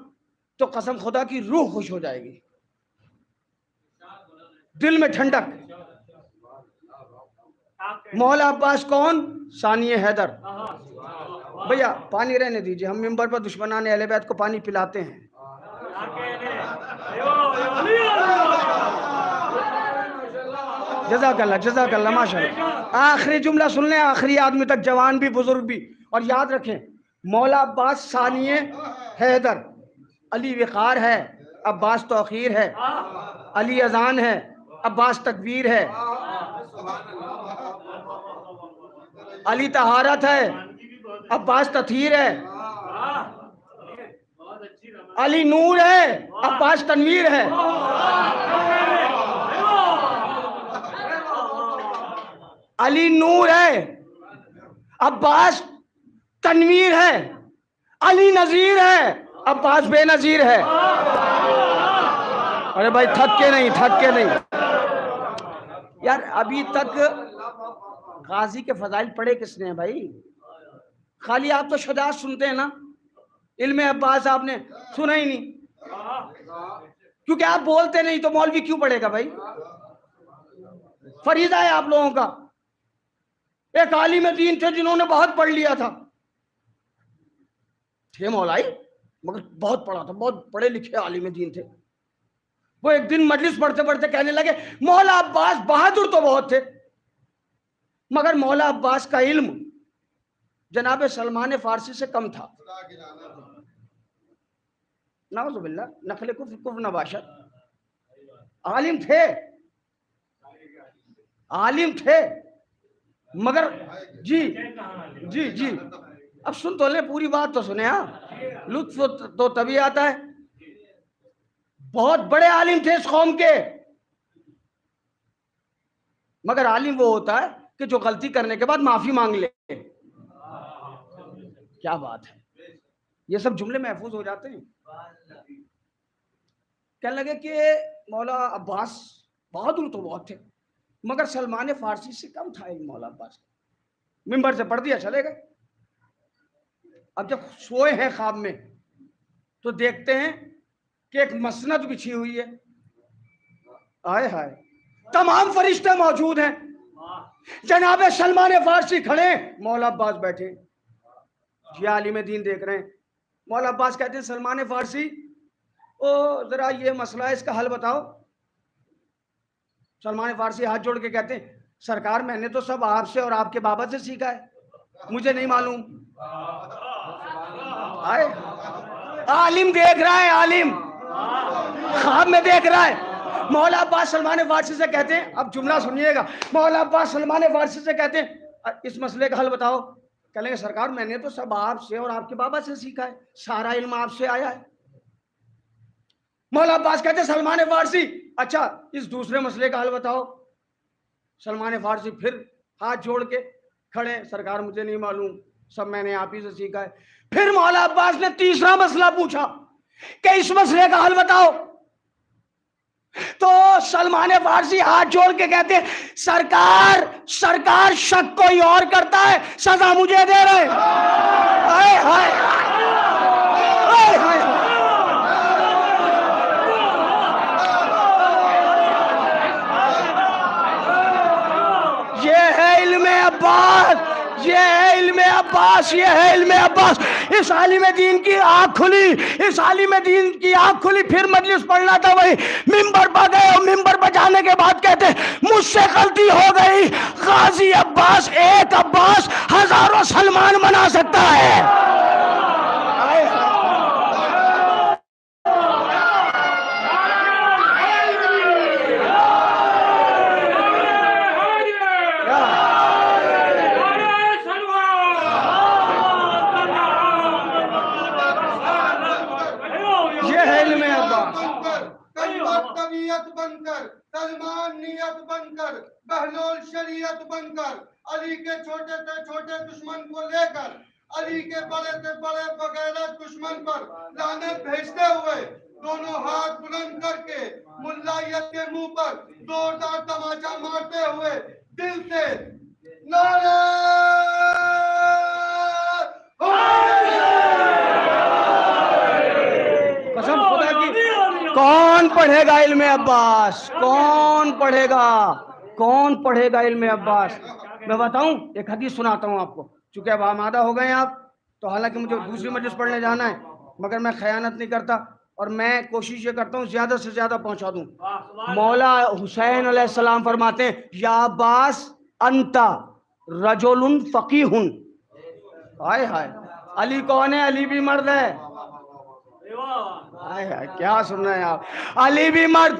تو قسم خدا کی روح خوش ہو جائے گی, دل میں ٹھنڈک. مولا عباس کون؟ ثانی حیدر. بھیا پانی رہنے دیجئے, ہم منبر پر دشمنان اہل بیت کو پانی پلاتے ہیں. جزاک اللہ, جزاک اللہ, ماشاءاللہ. آخری جملہ سن لیں, آخری آدمی تک, جوان بھی بزرگ بھی. اور یاد رکھیں مولا عباس ثانی حیدر, علی وقار ہے, عباس توقیر ہے, علی اذان ہے, عباس تکبیر ہے, علی طہارت ہے, عباس تطہیر ہے, علی نور ہے, عباس تنویر ہے. علی نور ہے, عباس تنویر ہے, علی نذیر ہے, عباس بے نظیر ہے. ارے بھائی تھک کے نہیں, تھک کے نہیں یار. ابھی تک غازی کے فضائل پڑھے کس نے بھائی؟ خالی آپ تو شجاعت سنتے ہیں نا, علم عباس آپ نے سنا ہی نہیں, کیونکہ آپ بولتے نہیں تو مولوی کیوں پڑھے گا بھائی؟ فریضہ ہے آپ لوگوں کا. ایک عالم دین تھے جنہوں نے بہت پڑھ لیا تھا, تھے مولائی مگر بہت پڑھا تھا, بہت پڑھے لکھے عالم دین تھے. وہ ایک دن مجلس پڑھتے پڑھتے کہنے لگے مولا عباس بہادر تو بہت تھے مگر مولا عباس کا علم جناب سلمان فارسی سے کم تھا. نعوذ باللہ, نقل کفر نباشت. عالم تھے, عالم تھے مگر جی جی جی اب سن تو لیں, پوری بات تو سنیں. ہاں, لطف تو تبھی آتا ہے. بہت بڑے عالم تھے اس قوم کے, مگر عالم وہ ہوتا ہے کہ جو غلطی کرنے کے بعد معافی مانگ لے. کیا بات ہے, یہ سب جملے محفوظ ہو جاتے ہیں. کہنے لگے کہ مولا عباس بہادر تو بہت تھے مگر سلمان فارسی سے کم تھا علم مولا عباس. منبر سے پڑھ دیا, چلے گئے. اب جب سوئے ہیں خواب میں تو دیکھتے ہیں کہ ایک مسند بچھی ہوئی ہے. آئے ہائے, تمام فرشتے موجود ہیں, جناب سلمان فارسی کھڑے, مولا عباس بیٹھے. یہ عالم دین دیکھ رہے ہیں. مولا عباس کہتے ہیں سلمان فارسی او ذرا یہ مسئلہ ہے, اس کا حل بتاؤ. سلمان فارسی ہاتھ جوڑ کے کہتے ہیں سرکار میں نے تو سب آپ سے اور آپ کے بابا سے سیکھا ہے, مجھے نہیں معلوم. آئے, عالم دیکھ رہا ہے, عالم خواب میں دیکھ رہا ہے. مولا عباس سلمان فارسی سے کہتے ہیں, اب جملہ سنیے گا, مولا عباس سلمان فارسی سے کہتے ہیں اس مسئلے کا حل بتاؤ. کہہ لیں گے سرکار میں نے تو سب آپ سے اور آپ کے بابا سے سیکھا ہے, سارا علم آپ سے آیا ہے. مولا عباس کہتے ہیں سلمان فارسی اچھا اس دوسرے مسئلے کا حل بتاؤ. سلمان فارسی پھر ہاتھ جوڑ کے کھڑے, سرکار مجھے نہیں معلوم, سب میں نے آپ ہی سے سیکھا ہے. پھر مولا عباس نے تیسرا مسئلہ پوچھا کہ اس مسئلے کا حل بتاؤ. تو سلمان فارسی ہاتھ جوڑ کے کہتے ہیں سرکار شک کوئی اور کرتا ہے, سزا مجھے دے رہے. ہائے ہائے ہائے ہائے, یہ ہے علم عباس, یہ ہے علم عباس، یہ ہے علم عباس. اس عالم دین کی آنکھ کھلی، اس عالم دین کی آنکھ کھلی. پھر مجلس پڑھنا تھا، وہی ممبر پر گئے اور ممبر پر جانے کے بعد کہتے مجھ سے غلطی ہو گئی. غازی عباس ایک عباس ہزاروں سلمان بنا سکتا ہے. بن کر، سلمان نیت بن کر، بہلول شریعت بن کر، علی کے چھوٹے سے چھوٹے دشمن کو لے کر علی کے بڑے سے بڑے بغیرت دشمن پر لعنت بھیجتے ہوئے دونوں ہاتھ بلند کر کے ملائیت کے منہ پر زوردار تماچا مارتے ہوئے دل سے نعرہ قسم خدا کی. کون پڑھے گا علم عباس؟ کون پڑھے گا؟ کون پڑھے گا علم عباس؟ میں بتاؤں، ایک حدیث سناتا ہوں آپ کو. چونکہ اب آمادہ ہو گئے ہیں آپ، تو حالانکہ مجھے دوسری مجلس پڑھنے جانا ہے، مگر میں خیانت نہیں کرتا اور میں کوشش یہ کرتا ہوں زیادہ سے زیادہ پہنچا دوں. مولا حسین علیہ السلام فرماتے ہیں یا عباس انتا رجل فقیہ. ہائے ہائے، علی کون ہے؟ علی بھی مرد ہے. کیا سن رہے ہیں آپ؟ علی بھی مرد.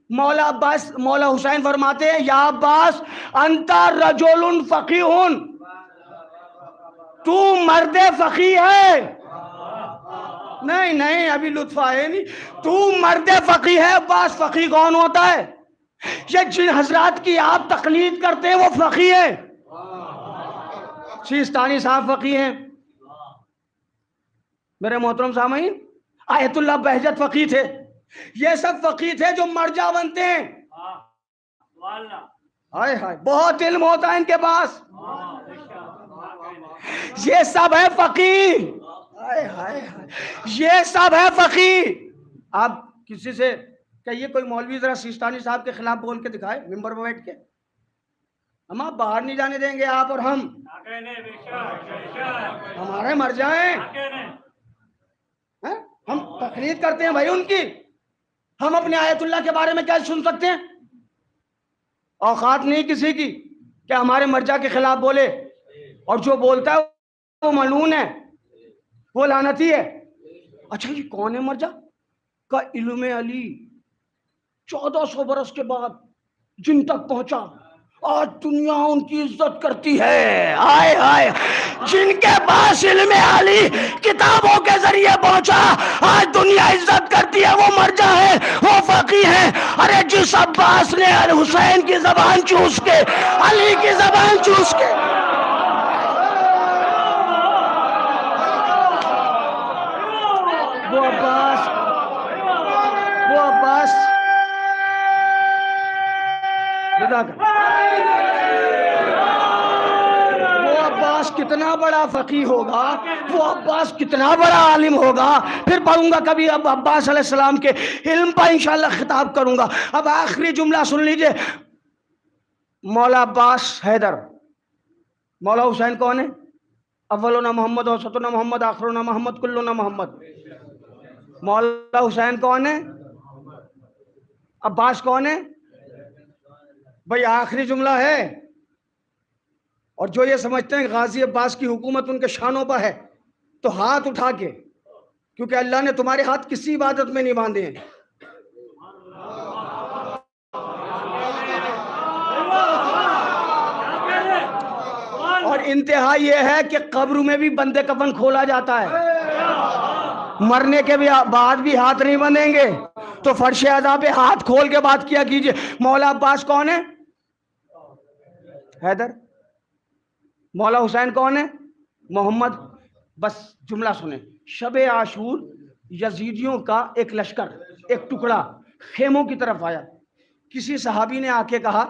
مولا عباس، مولا حسین فرماتے ہیں یا عباس انتا رجل فقیہ، تو مرد فقیہ ہے. نہیں نہیں، ابھی لطف آئے نہیں. تو مرد فقیہ ہے. عباس فقیہ کون ہوتا ہے؟ یہ جن حضرات کی آپ تقلید کرتے ہیں وہ فقیہ ہیں. سیستانی صاحب فقیہ ہیں. میرے محترم سامعین، آیت اللہ بہجت فقیہ تھے. یہ سب فقیہ تھے جو مرجع بنتے ہیں. ہائے ہائے، بہت علم ہوتا ہے ان کے پاس. یہ سب ہے فقیہ. ہائے ہائے، یہ سب ہے فقیہ. آپ کسی سے کہیے کوئی مولوی ذرا سیستانی صاحب کے خلاف بول کے دکھائے ممبر پر بیٹھ کے. ہم آپ باہر نہیں جانے دیں گے. آپ اور ہم ہمارے مرجع ہیں. ہم تقلید کرتے ہیں بھائی ان کی. ہم اپنے آیت اللہ کے بارے میں کیا سن سکتے ہیں؟ اوقات نہیں کسی کی کہ ہمارے مرجع کے خلاف بولے. اور جو بولتا ہے وہ ملعون ہے، وہ لعنتی ہے. اچھا یہ کون ہے مرجع کا؟ علم علی 1400 برس کے بعد جن تک پہنچا، آج دنیا ان کی عزت کرتی ہے. آئے آئے، جن کے پاس علم علی کتابوں کے ذریعے پہنچا آج دنیا عزت کرتی ہے، وہ مرجع ہے، وہ فقیہ ہے. ارے جس عباس نے حسین کی زبان چوس کے، علی کی زبان چوس کے، وہ عباس کتنا بڑا فقیہ ہوگا، وہ عباس کتنا بڑا عالم ہوگا. پھر پڑھوں گا کبھی اب عباس علیہ السلام کے علم پر انشاءاللہ خطاب کروں گا. اب آخری جملہ سن لیجئے. مولا عباس حیدر. مولا حسین کون ہے؟ اولنا محمد، اوسطنا محمد، آخرنا محمد، کلنا محمد. مولا حسین کون ہے؟ عباس کون ہے؟ بھئی آخری جملہ ہے. اور جو یہ سمجھتے ہیں غازی عباس کی حکومت ان کے شانوں پر ہے تو ہاتھ اٹھا کے، کیونکہ اللہ نے تمہارے ہاتھ کسی عبادت میں نہیں باندھے ہیں. اور انتہا یہ ہے کہ قبر میں بھی بندے کفن کھولا جاتا ہے. مرنے کے بعد بھی ہاتھ نہیں بندھیں گے. تو فرش اعضاء پہ ہاتھ کھول کے بات کیا کیجئے. مولا عباس کون ہے؟ حیدر. مولا حسین کون ہے؟ محمد. بس جملہ سنیں. شب عاشور یزیدیوں کا ایک لشکر، ایک ٹکڑا خیموں کی طرف آیا. کسی صحابی نے آ کے کہا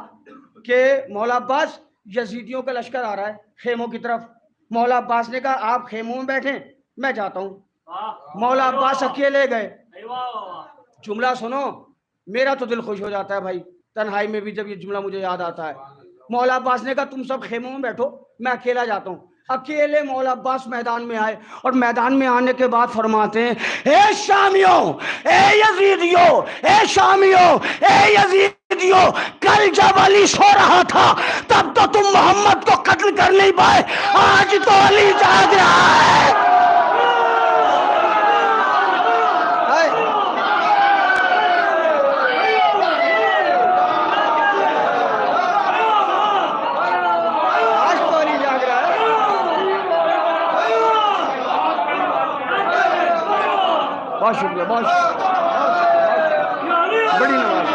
کہ مولا عباس یزیدیوں کا لشکر آ رہا ہے خیموں کی طرف. مولا عباس نے کہا آپ خیموں میں بیٹھیں، میں جاتا ہوں. مولا عباس اکیلے گئے. جملہ سنو، میرا تو دل خوش ہو جاتا ہے بھائی تنہائی میں بھی جب یہ جملہ مجھے یاد آتا ہے. مولا عباس نے کہا تم سب خیموں میں بیٹھو، میں اکیلا جاتا ہوں. اکیلے مولا عباس میدان میں آئے اور میدان میں آنے کے بعد فرماتے ہیں اے شامیوں، اے یزیدیوں، اے شامیوں، اے یزیدیوں، کل جب علی سو رہا تھا تب تو تم محمد کو قتل کر نہیں پائے، آج تو علی جاگ رہا ہے۔ بہت شکریہ، بہت بڑی نواز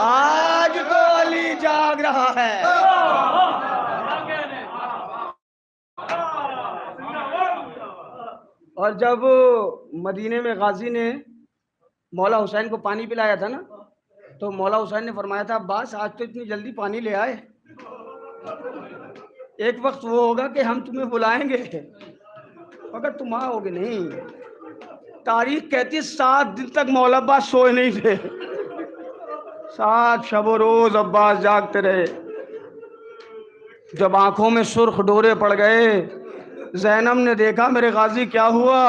آج تو علی جاگ رہا ہے۔ اور جب مدینے میں غازی نے مولا حسین کو پانی پلایا تھا نا تو مولا حسین نے فرمایا تھا عباس آج تو اتنی جلدی پانی لے آئے، ایک وقت وہ ہوگا کہ ہم تمہیں بلائیں گے مگر تم آؤ گے نہیں۔ تاریخ کہتی 7 دن تک مولا عباس سوئے نہیں تھے، 7 شب و روز عباس جاگتے رہے۔ جب آنکھوں میں سرخ ڈورے پڑ گئے، زینب نے دیکھا میرے غازی کیا ہوا،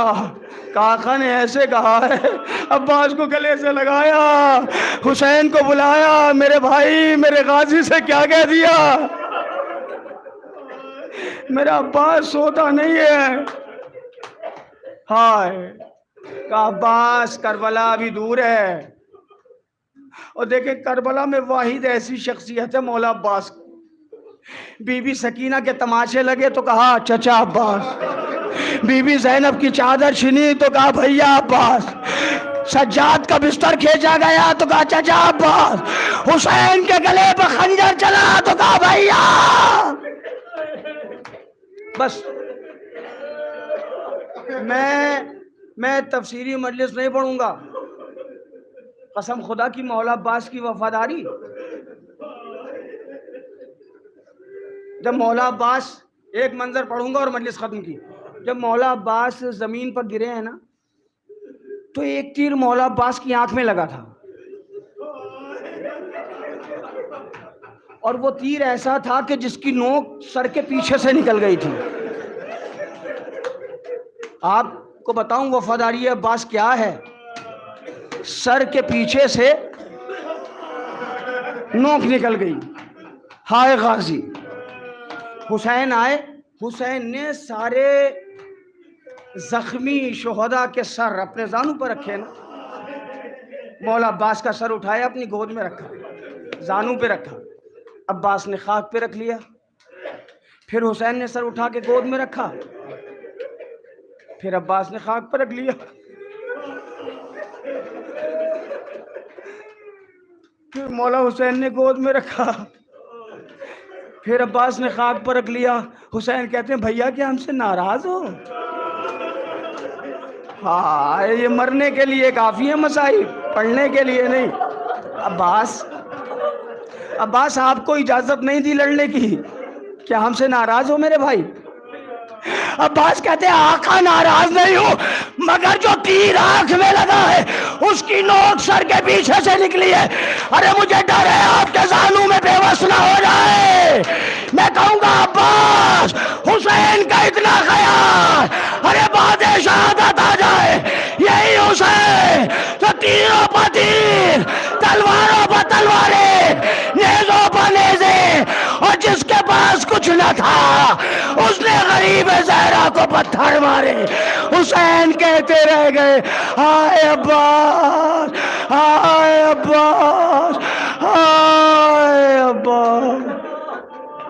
کاکا نے ایسے کہا ہے، عباس کو گلے سے لگایا، حسین کو بلایا، میرے بھائی میرے غازی سے کیا کہہ دیا، میرا عباس سوتا نہیں ہے۔ ہائے کہا عباس کربلا ابھی دور ہے۔ اور دیکھیں کربلا میں واحد ایسی شخصیت ہے مولا عباس۔ بی بی سکینہ کے تماشے لگے تو کہا چچا عباس، بی بی زینب کی چادر چھنی تو کہا بھیا عباس، سجاد کا بستر کھینچا گیا تو کہا چچا عباس، حسین کے گلے پہ خنجر چلا تو کہا بھیا۔ بس میں تفسیری مجلس نہیں پڑھوں گا، قسم خدا کی مولا عباس کی وفاداری۔ جب مولا عباس، ایک منظر پڑھوں گا اور مجلس ختم کی، جب مولا عباس زمین پر گرے ہیں نا تو ایک تیر مولا عباس کی آنکھ میں لگا تھا، اور وہ تیر ایسا تھا کہ جس کی نوک سر کے پیچھے سے نکل گئی تھی۔ آپ کو بتاؤں وفاداری عباس کیا ہے، سر کے پیچھے سے نوک نکل گئی۔ ہائے غازی، حسین آئے، حسین نے سارے زخمی شہداء کے سر اپنے زانوں پر رکھے نا، مولا عباس کا سر اٹھایا اپنی گود میں رکھا، زانوں پہ رکھا، عباس نے خاک پہ رکھ لیا، پھر حسین نے سر اٹھا کے گود میں رکھا، پھر عباس نے خاک پہ رکھ لیا، پھر مولا حسین نے گود میں رکھا، پھر عباس نے خاک پر رکھ لیا۔ حسین کہتے ہیں بھیا کیا ہم سے ناراض ہو؟ ہاں یہ مرنے کے لیے کافی ہے مسائل، پڑھنے کے لیے نہیں۔ عباس آپ کو اجازت نہیں دی لڑنے کی، کیا ہم سے ناراض ہو میرے بھائی؟ عباس کہتے ہیں آقا ناراض نہیں ہوں، مگر جو تیر آنکھ میں لگا ہے اس کی نوک سر کے پیچھے سے نکلی ہے، ارے مجھے ڈر ہے آپ کے زانوں میں بے وس نہ ہو جائے۔ میں کہوں گا عباس حسین کا اتنا خیال، ارے بعد شہادت آ جائے، یہی حسین جو تیروں پر تیر، تلواروں پر تلواریں، نیزوں پر نیزیں، اور جس کے پاس کچھ نہ تھا اس نے غریب زہرا کو پتھر مارے۔ حسین کہتے رہ گئے ہائے عباس، ہائے عباس، ہائے عباس۔